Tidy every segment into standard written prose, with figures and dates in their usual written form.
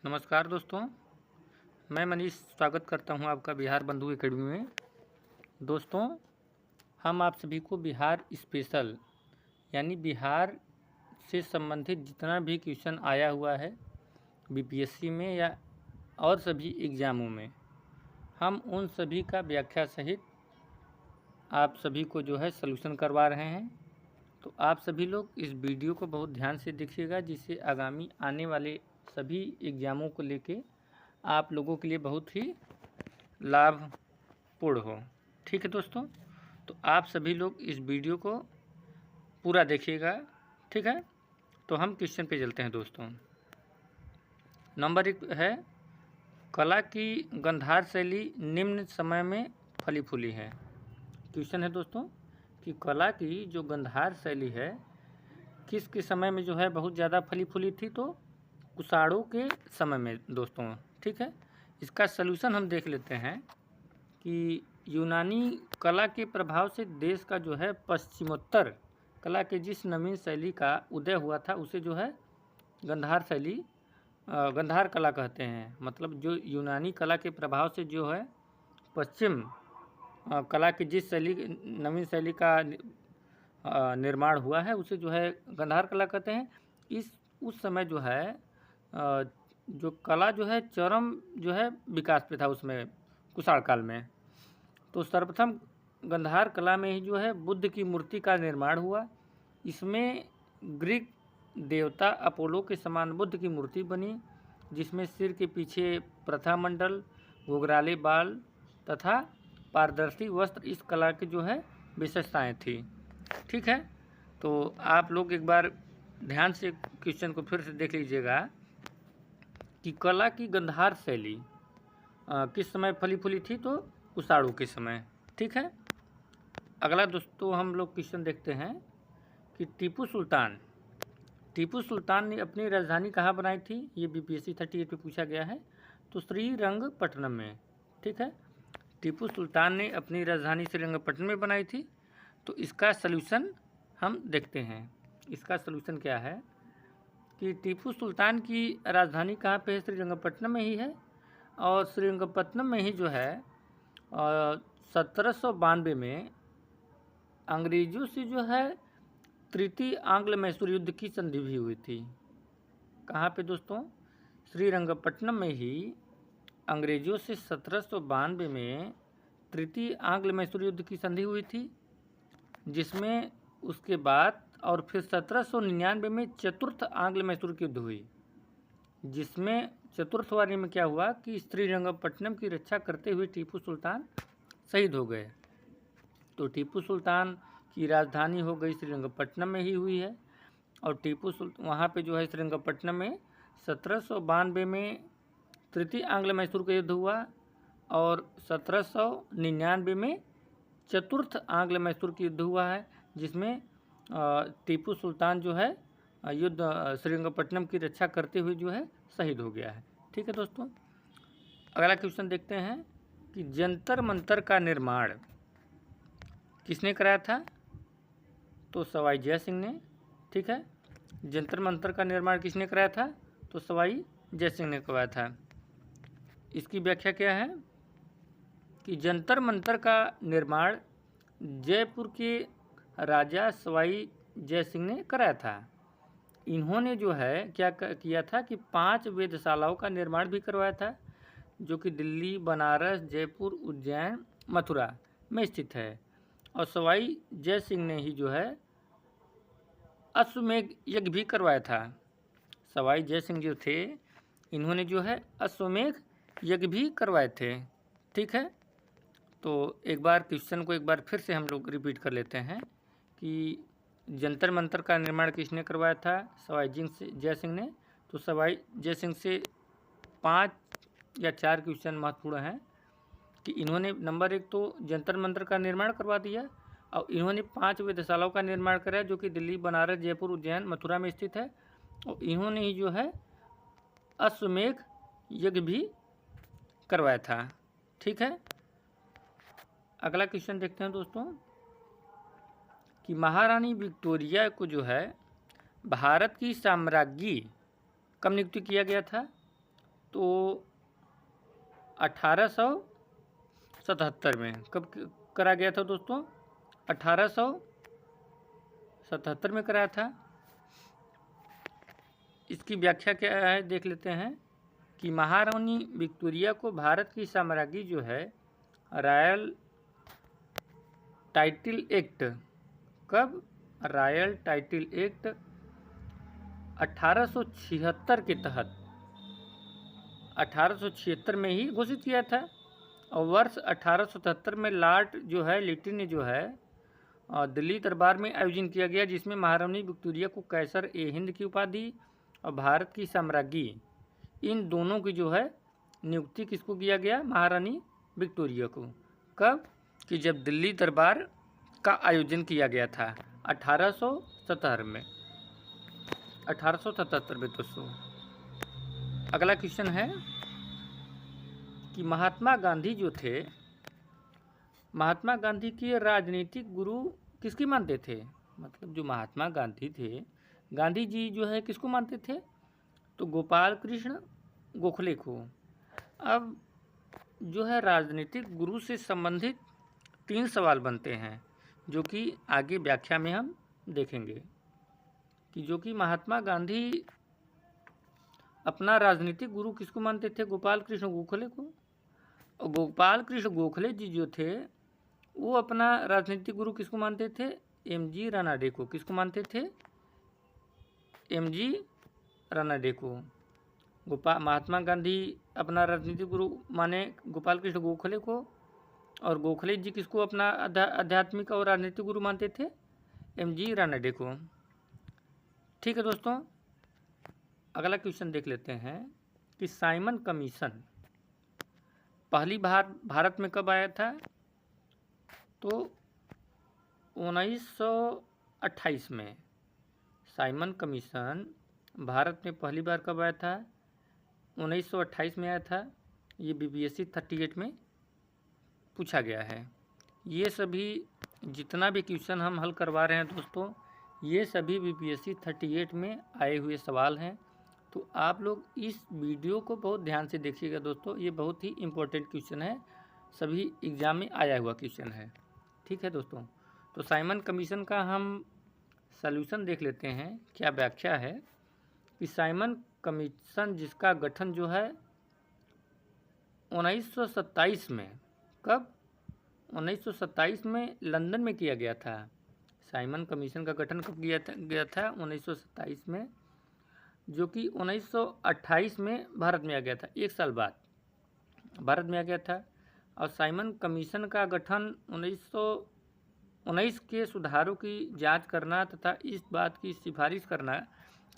नमस्कार दोस्तों, मैं मनीष स्वागत करता हूं आपका बिहार बंधु एकेडमी में। दोस्तों, हम आप सभी को बिहार स्पेशल यानी बिहार से संबंधित जितना भी क्वेश्चन आया हुआ है बीपीएससी में या और सभी एग्ज़ामों में, हम उन सभी का व्याख्या सहित आप सभी को सलूशन करवा रहे हैं। तो आप सभी लोग इस वीडियो को बहुत ध्यान से देखिएगा, जिससे आगामी आने वाले सभी एग्ज़ामों को लेके आप लोगों के लिए बहुत ही लाभपूर्ण हो। ठीक है दोस्तों, तो आप सभी लोग इस वीडियो को पूरा देखिएगा। ठीक है, तो हम क्वेश्चन पे चलते हैं दोस्तों। नंबर 1 है, कला की गंधार शैली निम्न समय में फली फूली है। क्वेश्चन है दोस्तों कि कला की जो गंधार शैली है किस समय में बहुत ज़्यादा फली फूली थी, तो कुषाणों के समय में दोस्तों। ठीक है, इसका सलूशन हम देख लेते हैं कि यूनानी कला के प्रभाव से देश का पश्चिमोत्तर कला के जिस नवीन शैली का उदय हुआ था उसे गंधार शैली गंधार कला कहते हैं। मतलब जो यूनानी कला के प्रभाव से पश्चिम कला की जिस शैली नवीन शैली का निर्माण हुआ है उसे गंधार कला कहते हैं। उस समय जो कला चरम विकास पे था उसमें कुषाण काल में। तो सर्वप्रथम गंधार कला में ही बुद्ध की मूर्ति का निर्माण हुआ। इसमें ग्रीक देवता अपोलो के समान बुद्ध की मूर्ति बनी, जिसमें सिर के पीछे प्रथा मंडल, घुघराले बाल तथा पारदर्शी वस्त्र इस कला की विशेषताएं थी। ठीक है, तो आप लोग एक बार ध्यान से क्वेश्चन को फिर से देख लीजिएगा कि कला की गंधार शैली किस समय फली फूली थी, तो कुषाणों के समय। ठीक है, अगला दोस्तों हम लोग क्वेश्चन देखते हैं कि टीपू सुल्तान ने अपनी राजधानी कहाँ बनाई थी। ये बीपीएससी 38 पे पूछा गया है, तो श्रीरंगपट्टनम में। ठीक है, टीपू सुल्तान ने अपनी राजधानी श्रीरंगपट्टनम में बनाई थी। तो इसका सलूशन हम देखते हैं। इसका सलूशन क्या है कि टीपू सुल्तान की राजधानी कहाँ पे है, श्रीरंगपट्टनम में ही है। और श्रीरंगपट्टनम में ही 1792 में अंग्रेज़ों से तृतीय आंग्ल मैसूर युद्ध की संधि भी हुई थी। कहाँ पे दोस्तों, श्रीरंगपट्टनम में ही अंग्रेज़ों से 1792 में तृतीय आंग्ल मैसूर युद्ध की संधि हुई थी, जिसमें उसके बाद और फिर 1799 में चतुर्थ आंग्ल मैसूर की युद्ध हुई, जिसमें चतुर्थ वारी में क्या हुआ कि श्रीरंगपट्टनम की रक्षा करते हुए टीपू सुल्तान शहीद हो गए। तो टीपू सुल्तान की राजधानी हो गई श्रीरंगपट्टनम में ही हुई है। और टीपू सुल्तान वहाँ पे श्रीरंगपट्टनम में 1792 में तृतीय आंग्ल मैसूर का युद्ध हुआ और 1799 में चतुर्थ आंग्ल मैसूर की युद्ध हुआ है, जिसमें टीपू सुल्तान युद्ध श्रीरंगपट्टनम की रक्षा करते हुए शहीद हो गया है। ठीक है दोस्तों, अगला क्वेश्चन देखते हैं कि जंतर मंतर का निर्माण किसने कराया था, तो सवाई जय सिंह ने। ठीक है, जंतर मंतर का निर्माण किसने कराया था, तो सवाई जय सिंह ने करवाया था। इसकी व्याख्या क्या है कि जंतर मंतर का निर्माण जयपुर के राजा सवाई जय सिंह ने कराया था। इन्होंने क्या किया था कि 5 वेधशालाओं का निर्माण भी करवाया था, जो कि दिल्ली, बनारस, जयपुर, उज्जैन, मथुरा में स्थित है। और सवाई जय सिंह ने ही अश्वमेध यज्ञ भी करवाया था। सवाई जय सिंह जो थे, इन्होंने अश्वमेध यज्ञ भी करवाए थे। ठीक है, तो एक बार क्वेश्चन को एक बार फिर से हम लोग रिपीट कर लेते हैं कि जंतर मंतर का निर्माण किसने करवाया था, सवाई जय सिंह ने। तो सवाई जय सिंह से 5 या 4 क्वेश्चन महत्वपूर्ण हैं कि इन्होंने नंबर 1 तो जंतर मंतर का निर्माण करवा दिया, और इन्होंने 5 वेधशालाओं का निर्माण कराया, जो कि दिल्ली, बनारस, जयपुर, उज्जैन, मथुरा में स्थित है। और इन्होंने ही अश्वमेध यज्ञ भी करवाया था। ठीक है, अगला क्वेश्चन देखते हैं दोस्तों कि महारानी विक्टोरिया को भारत की साम्राज्ञी कब नियुक्त किया गया था, तो 1877 में कब करा गया था दोस्तों? 1877 में कराया था। इसकी व्याख्या क्या है देख लेते हैं कि महारानी विक्टोरिया को भारत की साम्राज्ञी जो है रॉयल टाइटल एक्ट, कब? रॉयल टाइटल एक्ट 1876 के तहत 1876 में ही घोषित किया था। और वर्ष 1877 में लॉर्ड जो है लिटिल ने जो है दिल्ली दरबार में आयोजन किया गया, जिसमें महारानी विक्टोरिया को कैसर ए हिंद की उपाधि और भारत की साम्राज्ञी, इन दोनों की जो है नियुक्ति किसको किया गया? महारानी विक्टोरिया को। कब? कि जब दिल्ली दरबार का आयोजन किया गया था 1877 में, 1877 में दोस्तों। अगला क्वेश्चन है कि महात्मा गांधी जो थे, महात्मा गांधी के राजनीतिक गुरु किसकी मानते थे? मतलब जो महात्मा गांधी थे, गांधी जी जो है किसको मानते थे? तो गोपाल कृष्ण गोखले को। अब जो है राजनीतिक गुरु से संबंधित 3 सवाल बनते हैं, जो कि आगे व्याख्या में हम देखेंगे कि जो कि महात्मा गांधी अपना राजनीतिक गुरु किसको मानते थे? गोपाल कृष्ण गोखले को। और गोपाल कृष्ण गोखले जी जो थे वो अपना राजनीतिक गुरु किसको मानते थे? एमजी रानाडे को। किसको मानते थे? एमजी रानाडे को। महात्मा गांधी अपना राजनीतिक गुरु माने गोपाल कृष्ण गोखले को, और गोखले जी किसको अपना आध्यात्मिक और राजनीतिक गुरु मानते थे? एमजी रानाडे को। ठीक है दोस्तों, अगला क्वेश्चन देख लेते हैं कि साइमन कमीशन पहली बार भारत में कब आया था? तो 1928 में साइमन कमीशन भारत में पहली बार कब आया था? 1928 में आया था। ये बीपीएससी 38 में पूछा गया है। ये सभी जितना भी क्वेश्चन हम हल करवा रहे हैं दोस्तों, ये सभी बीपीएससी 38 में आए हुए सवाल हैं। तो आप लोग इस वीडियो को बहुत ध्यान से देखिएगा दोस्तों, ये बहुत ही इम्पोर्टेंट क्वेश्चन है, सभी एग्ज़ाम में आया हुआ क्वेश्चन है। ठीक है दोस्तों, तो साइमन कमीशन का हम सॉल्यूशन देख लेते हैं। क्या व्याख्या है कि साइमन कमीशन जिसका गठन जो है 1927 में, कब? 1927 में लंदन में किया गया था। साइमन कमीशन का गठन कब किया गया था? 1927 में, जो कि 1928 में भारत में आ गया था। 1 साल बाद भारत में आ गया था। और साइमन कमीशन का गठन 1919 के सुधारों की जांच करना तथा इस बात की सिफारिश करना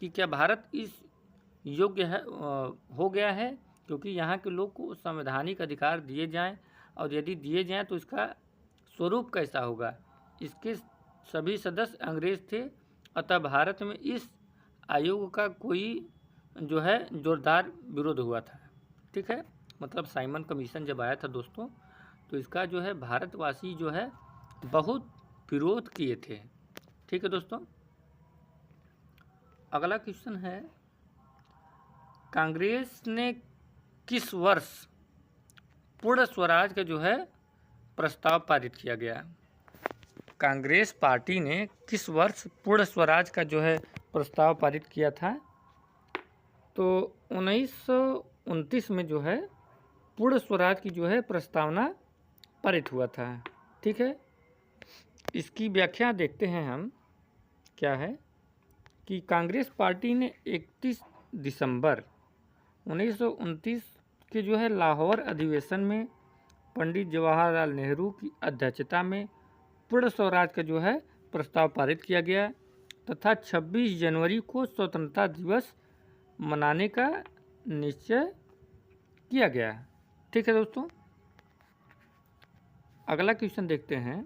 कि क्या भारत इस योग्य है हो गया है, क्योंकि यहाँ के लोग को संवैधानिक अधिकार दिए जाएं, और यदि दिए जाएं तो इसका स्वरूप कैसा होगा। इसके सभी सदस्य अंग्रेज थे, अतः भारत में इस आयोग का कोई जो है जोरदार विरोध हुआ था। ठीक है, मतलब साइमन कमीशन जब आया था दोस्तों, तो इसका जो है भारतवासी जो है बहुत विरोध किए थे। ठीक है दोस्तों, अगला क्वेश्चन है कांग्रेस ने किस वर्ष पूर्ण स्वराज का जो है प्रस्ताव पारित किया गया? कांग्रेस पार्टी ने किस वर्ष पूर्ण स्वराज का जो है प्रस्ताव पारित किया था? तो 1929 में जो है पूर्ण स्वराज की जो है प्रस्तावना पारित हुआ था। ठीक है, इसकी व्याख्या देखते हैं हम। क्या है कि कांग्रेस पार्टी ने 31 दिसंबर 1929 के जो है लाहौर अधिवेशन में पंडित जवाहरलाल नेहरू की अध्यक्षता में पूर्ण स्वराज का जो है प्रस्ताव पारित किया गया तथा 26 जनवरी को स्वतंत्रता दिवस मनाने का निश्चय किया गया। ठीक है दोस्तों, अगला क्वेश्चन देखते हैं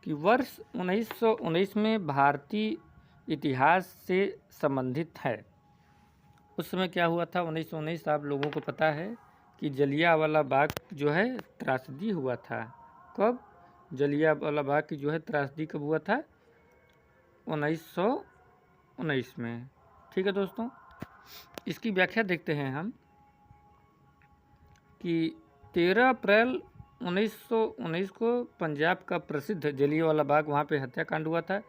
कि वर्ष 1919 में भारतीय इतिहास से संबंधित है। उस समय क्या हुआ था? 1919 आप लोगों को पता है कि जलियांवाला बाग जो है त्रासदी हुआ था। कब? जलियांवाला बाग की जो है त्रासदी कब हुआ था? 1919 में। ठीक है दोस्तों, इसकी व्याख्या देखते हैं हम कि 13 अप्रैल 1919 को पंजाब का प्रसिद्ध जलियांवाला बाग वहाँ पे हत्याकांड हुआ था,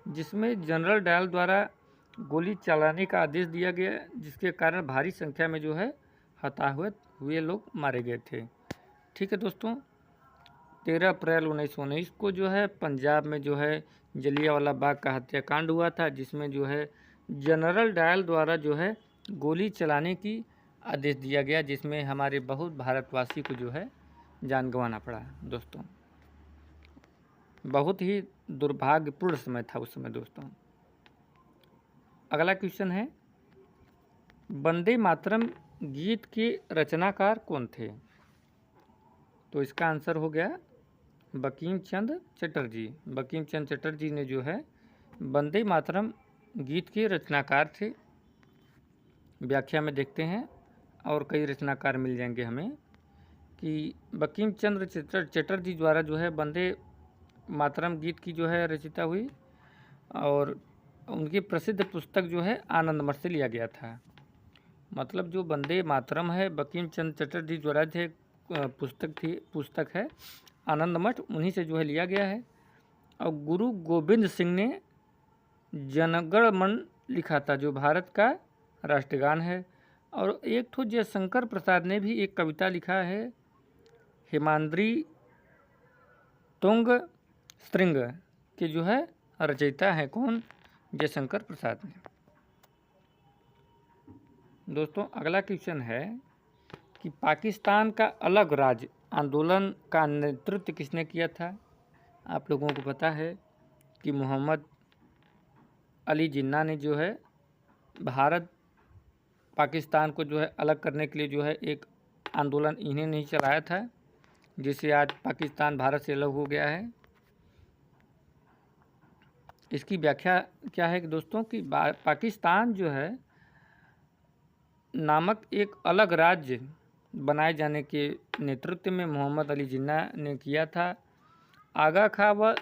जिसमें जनरल डायल द्वारा गोली चलाने का आदेश दिया गया, जिसके कारण भारी संख्या में जो है हताहत हुए लोग मारे गए थे। ठीक है दोस्तों, 13 अप्रैल 1919 को जो है पंजाब में जो है जलियांवाला बाग का हत्याकांड हुआ था, जिसमें जो है जनरल डायल द्वारा जो है गोली चलाने की आदेश दिया गया, जिसमें हमारे बहुत भारतवासी को जो है जान गंवाना पड़ा। दोस्तों बहुत ही दुर्भाग्यपूर्ण समय था उस समय। दोस्तों अगला क्वेश्चन है, वंदे मातरम गीत के रचनाकार कौन थे? तो इसका आंसर हो गया बंकिम चंद्र चटर्जी। बंकिम चंद्र चटर्जी ने जो है वंदे मातरम गीत के रचनाकार थे। व्याख्या में देखते हैं और कई रचनाकार मिल जाएंगे हमें कि बंकिम चंद्र चटर्जी द्वारा जो है वंदे मातरम गीत की जो है रचिता हुई, और उनकी प्रसिद्ध पुस्तक जो है आनंद मठ से लिया गया था। मतलब जो वंदे मातरम है बंकिम चंद्र चटर्जी द्वारा जो पुस्तक है आनंद मठ, उन्हीं से जो है लिया गया है। और गुरु गोविंद सिंह ने जनगण मन लिखा था, जो भारत का राष्ट्रगान है। और एक ठो जयशंकर प्रसाद ने भी एक कविता लिखा है, हेमाद्री तुंग स्त्रिंग के जो है रचयिता है कौन? जयशंकर प्रसाद ने। दोस्तों अगला क्वेश्चन है कि पाकिस्तान का अलग राज्य आंदोलन का नेतृत्व किसने किया था? आप लोगों को पता है कि मोहम्मद अली जिन्ना ने जो है भारत पाकिस्तान को जो है अलग करने के लिए जो है एक आंदोलन इन्हें नहीं चलाया था, जिससे आज पाकिस्तान भारत से अलग हो गया है। इसकी व्याख्या क्या है कि दोस्तों कि पाकिस्तान जो है नामक एक अलग राज्य बनाए जाने के नेतृत्व में मोहम्मद अली जिन्ना ने किया था। आगा खां व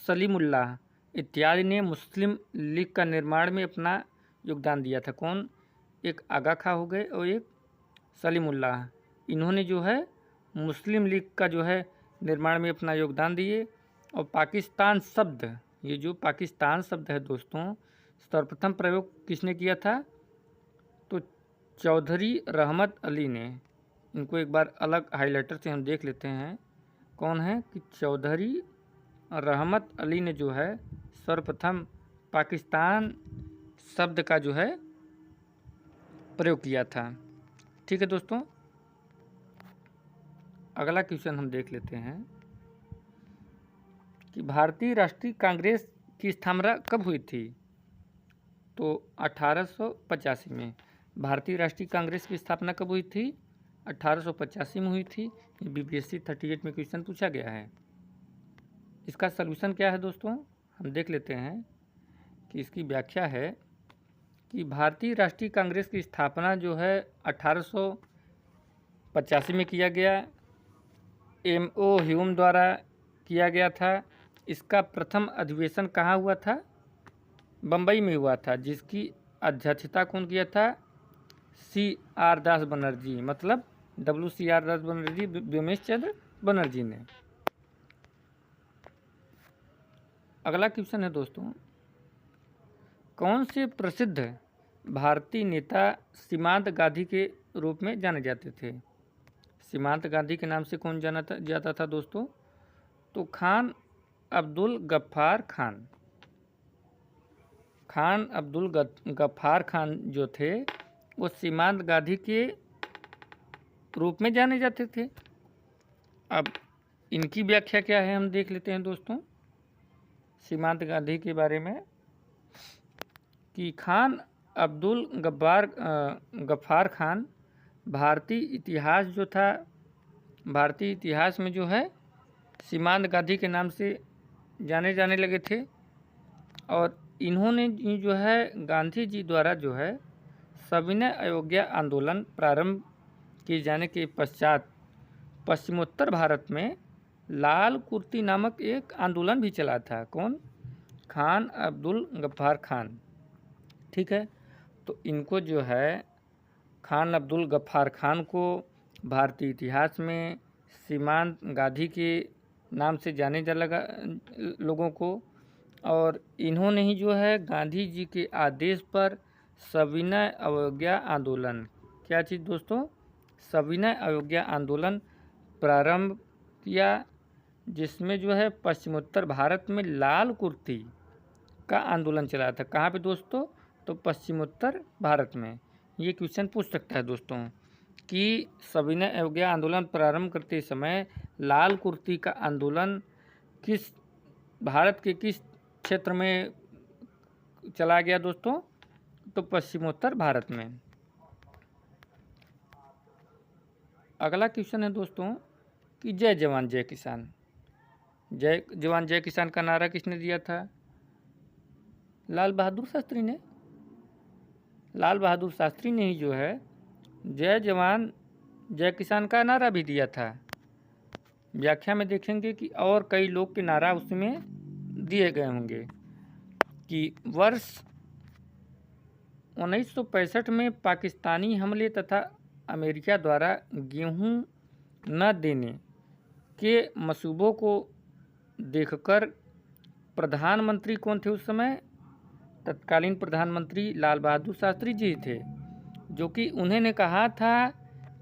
सलीमुल्लाह इत्यादि ने मुस्लिम लीग का निर्माण में अपना योगदान दिया था। कौन? एक आगा खां हो गए और एक सलीमुल्लाह। इन्होंने जो है मुस्लिम लीग का जो है निर्माण में अपना योगदान दिए। और पाकिस्तान शब्द, ये जो पाकिस्तान शब्द है दोस्तों, सर्वप्रथम प्रयोग किसने किया था? तो चौधरी रहमत अली ने। इनको एक बार अलग हाइलाइटर से हम देख लेते हैं कौन है कि चौधरी रहमत अली ने जो है सर्वप्रथम पाकिस्तान शब्द का जो है प्रयोग किया था। ठीक है दोस्तों, अगला क्वेश्चन हम देख लेते हैं कि भारतीय राष्ट्रीय कांग्रेस की स्थापना कब हुई थी? तो 1885 में। भारतीय राष्ट्रीय कांग्रेस की स्थापना कब हुई थी? 1885 में हुई थी। ये BPSC 38 में क्वेश्चन पूछा गया है। इसका सलूशन क्या है दोस्तों, हम देख लेते हैं कि इसकी व्याख्या है कि भारतीय राष्ट्रीय कांग्रेस की स्थापना जो है 1885 में किया गया। M.O. ह्यूम द्वारा किया गया था। इसका प्रथम अधिवेशन कहाँ हुआ था? बम्बई में हुआ था, जिसकी अध्यक्षता कौन किया था? C.R. दास बनर्जी, मतलब WCR दास बनर्जी, व्योमेश चंद्र बनर्जी ने। अगला क्वेश्चन है दोस्तों, कौन से प्रसिद्ध भारतीय नेता सीमांत गांधी के रूप में जाने जाते थे? सीमांत गांधी के नाम से कौन जाना जाता था दोस्तों? तो खान अब्दुल गफ्फार खान। खान अब्दुल गफ्फार खान जो थे वो सीमांत गांधी के रूप में जाने जाते थे। अब इनकी व्याख्या क्या है हम देख लेते हैं दोस्तों सीमांत गांधी के बारे में कि खान अब्दुल गफ्फार खान भारतीय इतिहास जो था, भारतीय इतिहास में जो है सीमांत गांधी के नाम से जाने लगे थे। और इन्होंने जो है गांधी जी द्वारा जो है सविनय अवज्ञा आंदोलन प्रारंभ किए जाने के पश्चात पश्चिमोत्तर भारत में लाल कुर्ती नामक एक आंदोलन भी चला था। कौन? खान अब्दुल गफ्फार खान। ठीक है, तो इनको जो है खान अब्दुल गफ्फार खान को भारतीय इतिहास में सीमांत गांधी के नाम से जाने जा लगा लोगों को। और इन्होंने ही जो है गांधी जी के आदेश पर सविनय अवज्ञा आंदोलन, क्या चीज़ दोस्तों, सविनय अवज्ञा आंदोलन प्रारंभ किया, जिसमें जो है पश्चिमोत्तर भारत में लाल कुर्ती का आंदोलन चला था। कहाँ पे दोस्तों, तो पश्चिमोत्तर भारत में। ये क्वेश्चन पूछ सकता है दोस्तों कि सविनय अवज्ञा आंदोलन प्रारंभ करते समय लाल कुर्ती का आंदोलन किस भारत के किस क्षेत्र में चला गया दोस्तों, तो पश्चिमोत्तर भारत में। अगला क्वेश्चन है दोस्तों कि जय जवान जय किसान, जय जवान जय किसान का नारा किसने दिया था, लाल बहादुर शास्त्री ने। लाल बहादुर शास्त्री ने ही जो है जय जवान जय किसान का नारा भी दिया था। व्याख्या में देखेंगे कि और कई लोग के नारा उसमें दिए गए होंगे कि वर्ष 1965 में पाकिस्तानी हमले तथा अमेरिका द्वारा गेहूं न देने के मसूबों को देखकर प्रधानमंत्री कौन थे उस समय, तत्कालीन प्रधानमंत्री लाल बहादुर शास्त्री जी थे, जो कि उन्होंने कहा था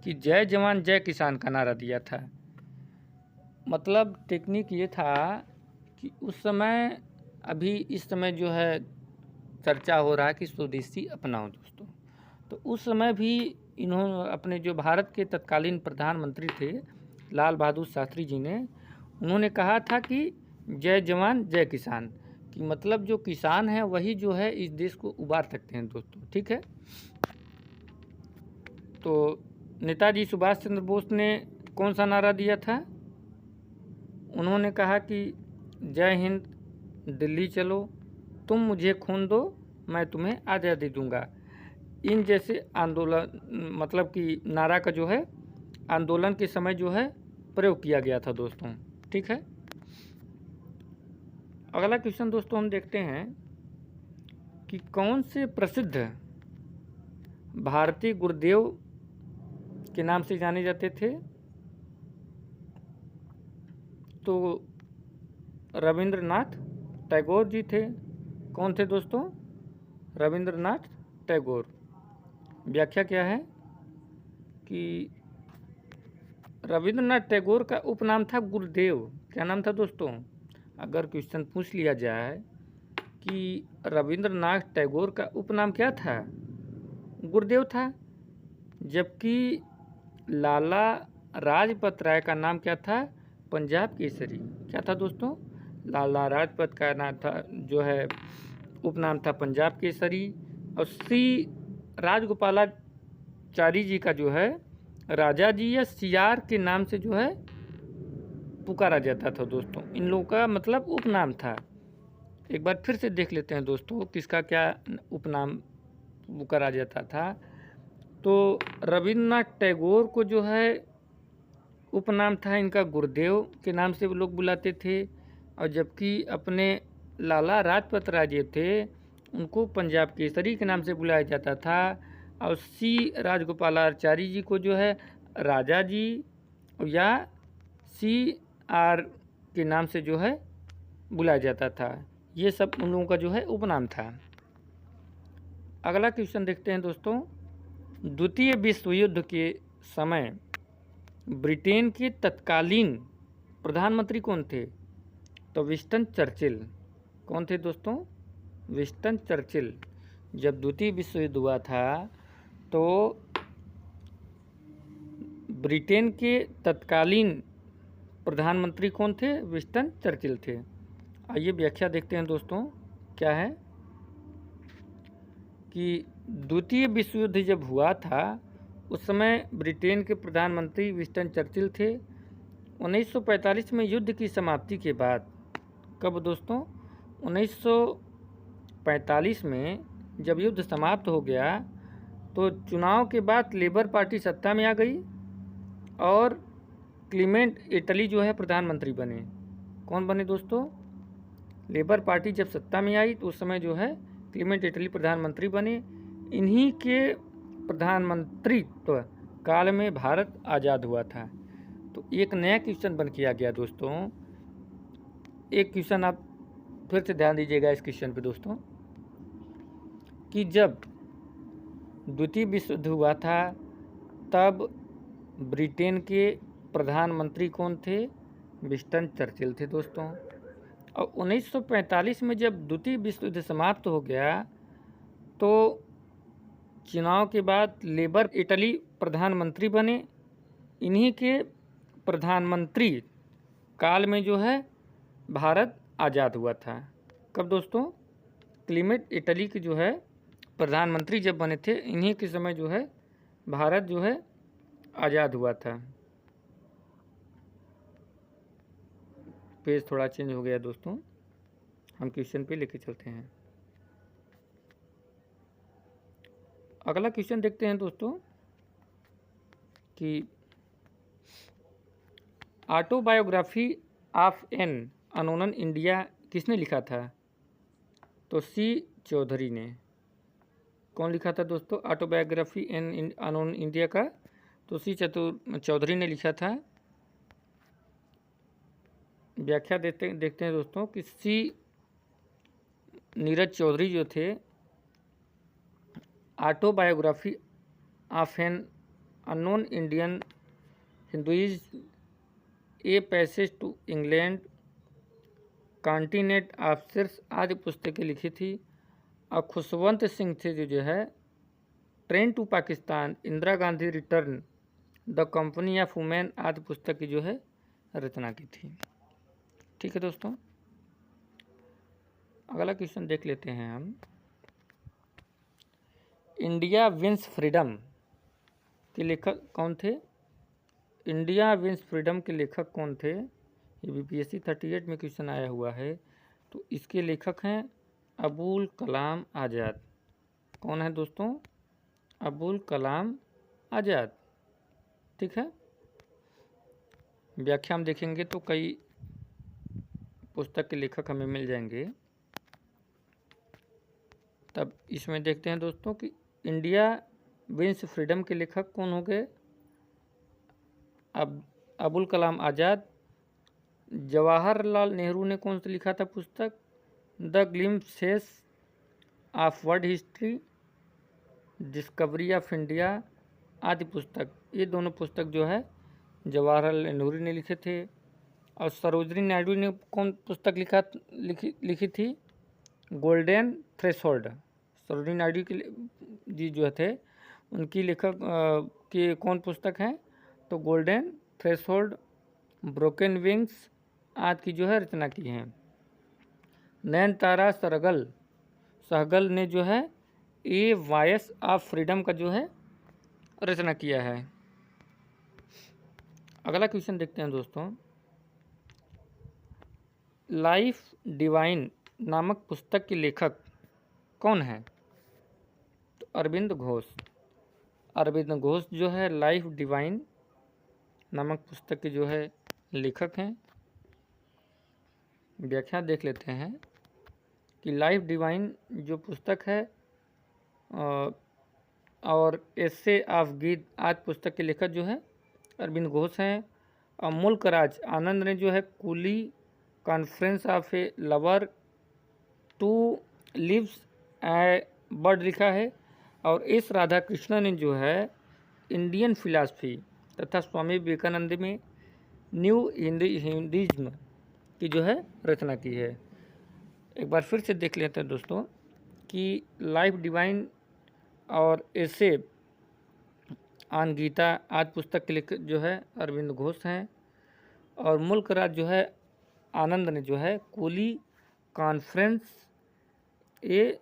कि जय जवान जय किसान का नारा दिया था। मतलब टेक्निक ये था कि उस समय, अभी इस समय जो है चर्चा हो रहा है कि स्वदेशी अपनाओ दोस्तों, तो उस समय भी इन्होंने अपने जो भारत के तत्कालीन प्रधानमंत्री थे लाल बहादुर शास्त्री जी ने, उन्होंने कहा था कि जय जवान जय किसान, कि मतलब जो किसान है वही जो है इस देश को उबार सकते हैं दोस्तों, ठीक है। तो नेताजी सुभाष चंद्र बोस ने कौन सा नारा दिया था, उन्होंने कहा कि जय हिंद, दिल्ली चलो, तुम मुझे खून दो, मैं तुम्हें आज़ादी दूंगा। इन जैसे आंदोलन, मतलब कि नारा का जो है आंदोलन के समय जो है प्रयोग किया गया था दोस्तों, ठीक है। अगला क्वेश्चन दोस्तों हम देखते हैं कि कौन से प्रसिद्ध भारतीय गुरुदेव के नाम से जाने जाते थे, तो रविंद्रनाथ टैगोर जी थे। कौन थे दोस्तों, रविंद्रनाथ टैगोर। व्याख्या क्या है कि रविंद्रनाथ टैगोर का उपनाम था गुरुदेव। क्या नाम था दोस्तों, अगर क्वेश्चन पूछ लिया जाए कि रविंद्रनाथ टैगोर का उपनाम क्या था, गुरुदेव था, जबकि लाला लाजपत राय का नाम क्या था, पंजाब केसरी। क्या था दोस्तों, लाला लाजपत का नाम था जो है उपनाम था पंजाब केसरी, और सी राजगोपालाचारी जी का जो है राजा जी या सियार के नाम से जो है पुकारा जाता था दोस्तों। इन लोगों का मतलब उपनाम था। एक बार फिर से देख लेते हैं दोस्तों किसका क्या उपनाम पुकारा जाता था। तो रविंद्रनाथ टैगोर को जो है उपनाम था इनका गुरुदेव के नाम से वो लोग बुलाते थे, और जबकि अपने लाला लाजपत राय जी थे उनको पंजाब केसरी के नाम से बुलाया जाता था, और सी राजगोपालाचारी जी को जो है राजा जी या सी आर के नाम से जो है बुलाया जाता था। ये सब उन लोगों का जो है उपनाम था। अगला क्वेश्चन देखते हैं दोस्तों, द्वितीय विश्व युद्ध के समय ब्रिटेन के तत्कालीन प्रधानमंत्री कौन थे, तो विंस्टन चर्चिल। कौन थे दोस्तों, विंस्टन चर्चिल। जब द्वितीय विश्व युद्ध हुआ था तो ब्रिटेन के तत्कालीन प्रधानमंत्री कौन थे, विंस्टन चर्चिल थे। आइए व्याख्या देखते हैं दोस्तों, क्या है कि द्वितीय विश्व युद्ध जब हुआ था उस समय ब्रिटेन के प्रधानमंत्री विंस्टन चर्चिल थे। 1945 में युद्ध की समाप्ति के बाद, कब दोस्तों, 1945 में जब युद्ध समाप्त हो गया तो चुनाव के बाद लेबर पार्टी सत्ता में आ गई और क्लीमेंट इटली जो है प्रधानमंत्री बने। कौन बने दोस्तों, लेबर पार्टी जब सत्ता में आई तो उस समय जो है क्लीमेंट इटली प्रधानमंत्री बने। इन्हीं के प्रधानमंत्रित्व काल में भारत आज़ाद हुआ था। तो एक नया क्वेश्चन बन के आ गया दोस्तों। एक क्वेश्चन आप फिर से ध्यान दीजिएगा इस क्वेश्चन पे दोस्तों, कि जब द्वितीय विश्व युद्ध हुआ था तब ब्रिटेन के प्रधानमंत्री कौन थे? विंस्टन चर्चिल थे दोस्तों। और 1945 में जब द्वितीय विश्व युद्ध समाप्त हो गया तो चुनाव के बाद लेबर इटली प्रधानमंत्री बने। इन्हीं के प्रधानमंत्री काल में जो है भारत आज़ाद हुआ था। कब दोस्तों? क्लीमेट इटली के जो है प्रधानमंत्री जब बने थे, इन्हीं के समय जो है भारत जो है आज़ाद हुआ था। पेज थोड़ा चेंज हो गया दोस्तों, हम क्वेश्चन पे लेके चलते हैं। अगला क्वेश्चन देखते हैं दोस्तों कि autobiography of an unknown India किसने लिखा था? तो सी चौधरी ने। कौन लिखा था दोस्तों ऑटोबायोग्राफी एन अनोन इंडिया का? तो सी चौधरी ने लिखा था। व्याख्या देखते हैं दोस्तों कि सी नीरज चौधरी जो थे, autobiography of an unknown Indian Hinduism a passage to England continent of Circe आदि पुस्तकें लिखी थी। और खुशवंत सिंह थे जो है train to Pakistan, Indira Gandhi return, the company of women आदि पुस्तक की जो है रचना की थी। ठीक है दोस्तों, अगला क्वेश्चन देख लेते हैं हम। इंडिया विंस फ्रीडम के लेखक कौन थे? इंडिया विंस फ्रीडम के लेखक कौन थे? ये बीपीएससी 38 में क्वेश्चन आया हुआ है। तो इसके लेखक हैं अबुल कलाम आज़ाद। कौन है दोस्तों? अबुल कलाम आज़ाद। ठीक है, व्याख्या हम देखेंगे तो कई पुस्तक के लेखक हमें मिल जाएंगे। तब इसमें देखते हैं दोस्तों कि इंडिया विंस फ्रीडम के लेखक कौन हो गए? अबुल कलाम आज़ाद। जवाहरलाल नेहरू ने कौन सा लिखा था पुस्तक? The glimpses of world history, discovery of India आदि पुस्तक। ये दोनों पुस्तक जो है जवाहरलाल नेहरू ने लिखे थे। और सरोजिनी नायडू ने कौन पुस्तक लिखी थी? Golden threshold. सरोजिनी नायडू की जी जो थे उनकी लेखक की कौन पुस्तक है? तो गोल्डन थ्रेशोल्ड, ब्रोकन विंग्स आदि की जो है रचना की है। नयनतारा सहगल ने जो है ए वॉइस ऑफ फ्रीडम का जो है रचना किया है। अगला क्वेश्चन देखते हैं दोस्तों। लाइफ डिवाइन नामक पुस्तक के लेखक कौन है? तो अरविंद घोष। अरविंद घोष जो है लाइफ डिवाइन नामक पुस्तक के जो है लेखक हैं। व्याख्या देख लेते हैं कि लाइफ डिवाइन जो पुस्तक है और एसे ऑफ गीत आदि पुस्तक के लेखक जो है अरविंद घोष हैं। और मुल्क राज आनंद ने जो है coolie confession of a lover two leaves a bud लिखा है। और एस राधा कृष्णन ने जो है इंडियन फिलासफी तथा स्वामी विवेकानंद में न्यू हिंदुइज्म की जो है रचना की है। एक बार फिर से देख लेते हैं दोस्तों कि लाइफ डिवाइन और ऐसे आन गीता आदि पुस्तक के लेखक जो है अरविंद घोष हैं। और मुल्क राज जो है आनंद ने जो है कूली कॉन्फ्रेंस ए